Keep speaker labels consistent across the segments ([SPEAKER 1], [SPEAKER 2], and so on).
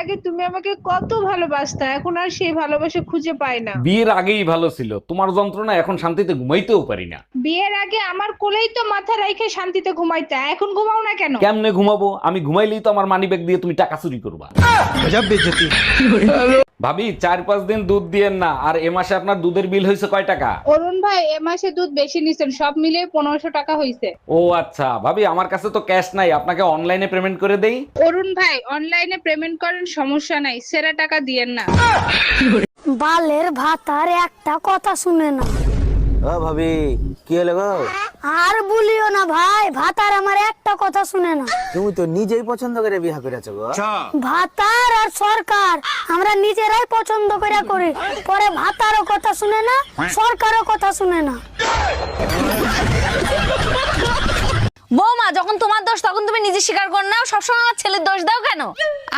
[SPEAKER 1] আগে তুমি আমাকে কত ভালোবাসতা, এখন আর সেই ভালোবাসা খুঁজে পাই না।
[SPEAKER 2] বিয়ের আগেই ভালো ছিল, তোমার যন্ত্রণা এখন শান্তিতে ঘুমাইতেও পারি না।
[SPEAKER 1] বিয়ের আগে আমার কোলেই তো মাথা রাইখে শান্তিতে ঘুমাইতা, এখন ঘুমাও না কেন?
[SPEAKER 2] কেমনে ঘুমাবো? আমি ঘুমাইলেই তো আমার মানি ব্যাগ দিয়ে তুমি টাকা চুরি করবা। ভাবি 4-5 দিন দুধ দিয়েন না, আর এ মাসে আপনার দুধের বিল হয়েছে কয় টাকা?
[SPEAKER 1] অরুণ ভাই, এ মাসে দুধ বেশি নিছেন, সব মিলিয়ে 1500 টাকা হইছে।
[SPEAKER 2] ও আচ্ছা ভাবি, আমার কাছে তো ক্যাশ নাই, আপনাকে অনলাইনে পেমেন্ট করে দেই।
[SPEAKER 1] অরুণ ভাই, অনলাইনে পেমেন্ট করেন, সমস্যা নাই, সেরা টাকা দিয়েন না।
[SPEAKER 3] বালের ভাতার একটা কথা শুনে না।
[SPEAKER 4] ও ভাবি, কি হলো গো?
[SPEAKER 3] আর বলিও না ভাই, ভাতার আমার একটা কথা শুনে না।
[SPEAKER 4] তুমি তো নিজেই পছন্দ করে বিয়ে করেছো গো।
[SPEAKER 3] ভাতার আর সরকার আমরা নিজেরাই পছন্দ করে করি, পরে ভাতারও কথা শুনে না, সরকারও কথা শুনে না।
[SPEAKER 5] বৌমা, যখন তোমার দোষ তখন তুমি নিজে স্বীকার কর নাও, সবসময় আমার ছেলের দোষ দাও কেন?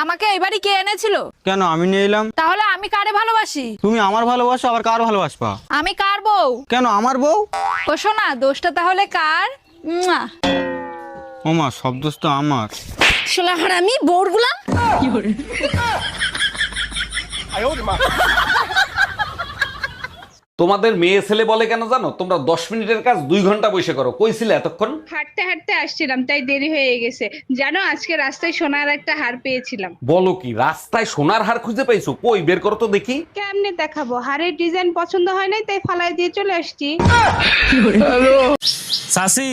[SPEAKER 5] আমাকে এবারই কে এনেছিল?
[SPEAKER 6] কেন আমি নিয়ে এলাম?
[SPEAKER 5] তাহলে আমি কারে ভালোবাসি?
[SPEAKER 6] তুমি আমার ভালোবাসো, আবার কার ভালোবাসবা?
[SPEAKER 5] আমি কার বউ?
[SPEAKER 6] কেন আমার বউ?
[SPEAKER 5] ও শোনা, দোষটা তাহলে কার?
[SPEAKER 6] ওমা, সব দোষ তো আমার।
[SPEAKER 5] শালা হারামি বউরগুলা।
[SPEAKER 2] তোমাদের মেয়ে ছেলে বলে কেন জানো? তোমরা 10 মিনিটের কাজ 2 ঘন্টা বসে করো। কইছিলে এতক্ষণ?
[SPEAKER 1] হাঁটতে হাঁটতে আসছিলাম, তাই দেরি হয়ে গেছে। জানো, আজকে রাস্তায় সোনার একটা হার পেয়েছিলাম।
[SPEAKER 2] বলো কি, রাস্তায় সোনার হার খুঁজে পাইছো? কই বের করো তো দেখি।
[SPEAKER 1] কেমনে দেখাবো? হারের ডিজাইন পছন্দ হয় নাই, তাই ফালাই দিয়ে চলে আসছি।
[SPEAKER 7] চাচি,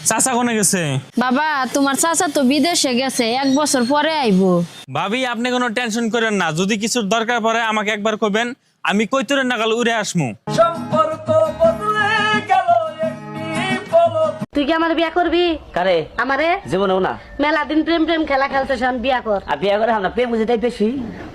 [SPEAKER 7] চাচা কোনে গেছে?
[SPEAKER 5] বাবা, তোমার চাচা তো বিদেশে গেছে, 1 বছর পরে আইবো।
[SPEAKER 7] ভাবি, আপনি কোনো টেনশন করেন না, যদি কিছুর দরকার পড়ে আমাকে একবার কইবেন, আমি কইতরে নাগাল উড়ে আসমু।
[SPEAKER 3] তুই কি আমার বিয়া করবি?
[SPEAKER 4] কারে?
[SPEAKER 3] আমারে
[SPEAKER 4] জীবনেও না।
[SPEAKER 3] মেলা দিন প্রেম প্রেম খেলা খেলতে শোন, বিয়া কর।
[SPEAKER 4] আর বিয়ে করে আমরা প্রেম বুঝে তাই বেশি।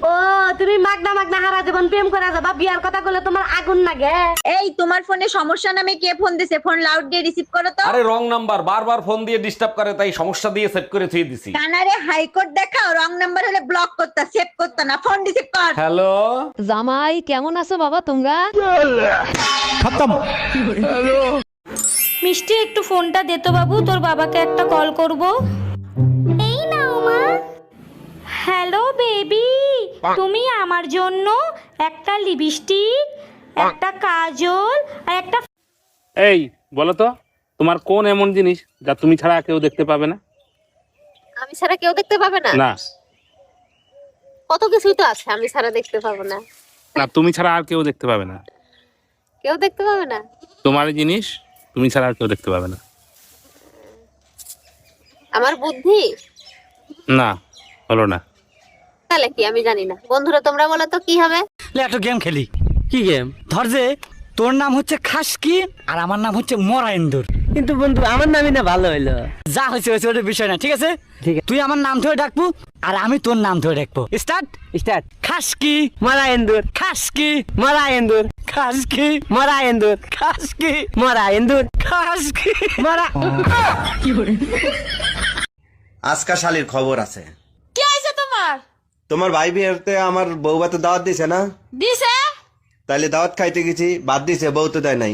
[SPEAKER 3] ও, তুমি মাগনা মাগনা হারা জীবন প্রেম করে যাবা, বিয়ার কথা বলে তোমার আগুন লাগে।
[SPEAKER 8] এই, তোমার ফোনে সমস্যা নামে কে ফোন দিছে? ফোন লাউড দিয়ে রিসিভ করো তো।
[SPEAKER 2] আরে রং নাম্বার, বারবার ফোন দিয়ে ডিস্টার্ব করে, তাই সমস্যা দিয়ে সেট করে থুই দিছি।
[SPEAKER 8] কানারে হাইকোর্ট দেখাও, রং নাম্বার হলে ব্লক করতা, সেভ করতা না, ফোন রিসিভ কর।
[SPEAKER 2] হ্যালো
[SPEAKER 5] জামাই, কেমন আছো বাবা তোমরা?
[SPEAKER 3] মিষ্টি, একটু ফোনটা দে তো বাবু, তোর বাবাকে একটা কল করব। এই নাও মা। হ্যালো বেবি, তুমি আমার জন্য একটা লিপস্টিক, একটা কাজল আর একটা...
[SPEAKER 9] এই বলো তো, তোমার কোন এমন জিনিস যা তুমি ছাড়া কেউ দেখতে পাবে না?
[SPEAKER 5] আমি ছাড়া কেউ দেখতে পাবে না?
[SPEAKER 9] না
[SPEAKER 5] কত কিছুই তো আছে আমি ছাড়া দেখতে পাবো না।
[SPEAKER 9] না, তুমি ছাড়া আর কেউ দেখতে পাবে না।
[SPEAKER 5] কেউ দেখতে পাবে না?
[SPEAKER 9] তোমার এই জিনিস তুমি ছাড়া আর কেউ দেখতে পাবে না।
[SPEAKER 5] আমার বুদ্ধি?
[SPEAKER 9] না, হলো না।
[SPEAKER 5] তাহলে কি আমি জানি না। বন্ধুরা, তোমরা বলো তো কি হবে?
[SPEAKER 4] একটা গেম খেলি। কি গেম? ধর যে তোর নাম হচ্ছে খাসকি আর আমার নাম হচ্ছে মরাইন্দুর। কিন্তু বন্ধু, আমার নামই না ভালো হইলো। যা হয়েছে হয়েছে, ওটা বিষয় না, ঠিক আছে? ঠিক আছে, তুই আমার নাম ধরে ডাকবো আর আমি তোর নাম ধরে ডাকবো। Start start. খাসকি মরাইন্দুর, খাসকি মরাইন্দুর, খাসকি মরাইন্দুর, খাসকি মরাইন্দুর, খাসকি মরা।
[SPEAKER 10] আজকা শালির খবর আছে।
[SPEAKER 5] কি হয়েছে তোমার?
[SPEAKER 10] তোমার ভাই বিয়েতে আমার বউ ভাতে দাওয়াত দিছে না?
[SPEAKER 5] দিছে?
[SPEAKER 10] তাইলে দাওয়াত খাইতে গেছি, বাদ দিছে, বউ তো দেয় নাই।